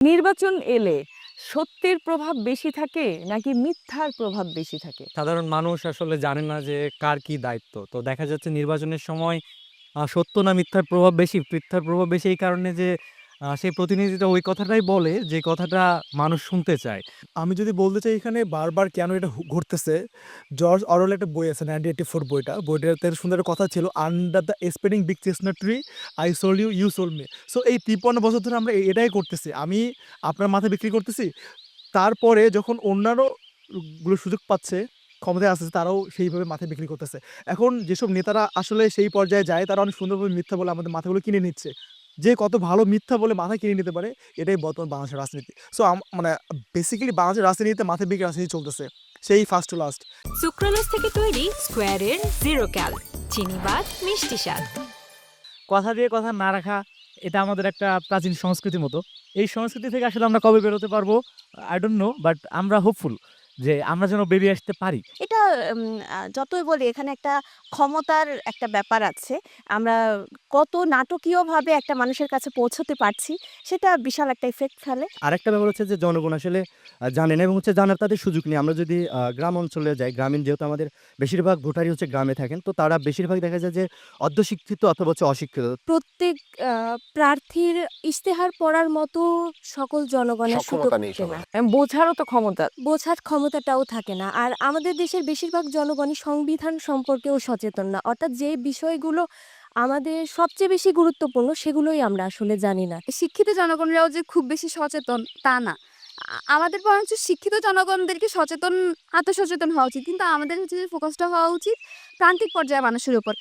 নির্বাচন এলে সত্যের প্রভাব বেশি থাকে নাকি মিথ্যার প্রভাব বেশি থাকে? সাধারণ মানুষ আসলে জানে না যে কার কি দায়িত্ব। তো দেখা যাচ্ছে নির্বাচনের সময় সত্য না মিথ্যার প্রভাব বেশি, মিথ্যার প্রভাব বেশি এই কারণে যে সেই প্রতিনিধিটা ওই কথাটাই বলে যে কথাটা মানুষ শুনতে চায়। আমি যদি বলতে চাই এখানে বারবার কেন এটা ঘটতেছে, জর্জ অরওয়েল একটা বই আছে 1984 বইটা। বইটাতে সুন্দর একটা কথা ছিল, "under the spreading big chestnut tree, I sold you, you sold me." So এই 53 বছর ধরে আমরা এটাই করতেছি। আমি আপনার মাথা বিক্রি করতেছি। তারপরে যখন অন্যান্য গুলো সুযোগ পাচ্ছে, ক্ষমতায় আসতেছে, তারাও সেইভাবে মাথা বিক্রি করতেছে। এখন যেসব নেতারা আসলে সেই পর্যায়ে যায়, তারা অনেক সুন্দরভাবে মিথ্যা বলে আমাদের মাথাগুলো কিনে নিচ্ছে। যে কত ভালো মিথ্যা বলে মাথা কিনে নিতে পারে, এটাই বর্তমান বাংলাদেশের রাজনীতি। সো মানে বেসিক্যালি বাংলাদেশের রাজনীতিতে মাথা বিক্রি রাজনীতি চলতেছে। সেই ফার্স্ট টু লাস্ট। সুক্রালোজ থেকে তৈরি স্কোয়ারের জিরো ক্যাল চিনিবাদ মিষ্টি স্বাদ। কথা দিয়ে কথা না রাখা এটা আমাদের একটা প্রাচীন সংস্কৃতির মতো। এই সংস্কৃতি থেকে আসলে আমরা কবে বেরোতে পারবো I don't know, বাট আমরা হোপফুল যে আমরা যেন বেরিয়ে আসতে পারি। এটা উম যতই বলি এখানে একটা ক্ষমতার একটা ব্যাপার আছে। আমরা কত নাটকীয়ভাবে একটা মানুষের কাছে পৌঁছতে পারছি, সেটা বিশাল একটা ইফেক্ট ফেলে। আরেকটা ব্যাপার হচ্ছে যে জনগণ আসলে জানে না এবং হচ্ছে জানার তাদের সুযোগ নেই। আমরা যদি গ্রাম অঞ্চলে যাই, গ্রামীণ যেহেতু আমাদের বেশিরভাগ ভোটারই হচ্ছে গ্রামে থাকেন। তো তারা বেশিরভাগ দেখা যায় যে অর্ধশিক্ষিত অথবা হচ্ছে অশিক্ষিত। প্রত্যেক প্রার্থীর ইশতেহার পড়ার মতো সকল জনগণের সুযোগ সক্ষমতা নেই থাকে না। সবার। বোঝারও তো ক্ষমতা। বোঝার ক্ষমতাটাও থাকে না। আর আমাদের দেশের বেশিরভাগ জনগণই সংবিধান সম্পর্কেও সচেতন না। অর্থাৎ যে বিষয়গুলো আমাদের সবচেয়ে বেশি গুরুত্বপূর্ণ সেগুলোই আমরা আসলে জানি না। শিক্ষিত জনগণরাও যে খুব বেশি সচেতন তা না। আমাদের বরঞ্চ শিক্ষিত জনগণদেরকে আত্মসচেতন হওয়া উচিত। কিন্তু আমাদের হচ্ছে যে ফোকাসটা হওয়া উচিত প্রান্তিক পর্যায়ে মানুষের উপর।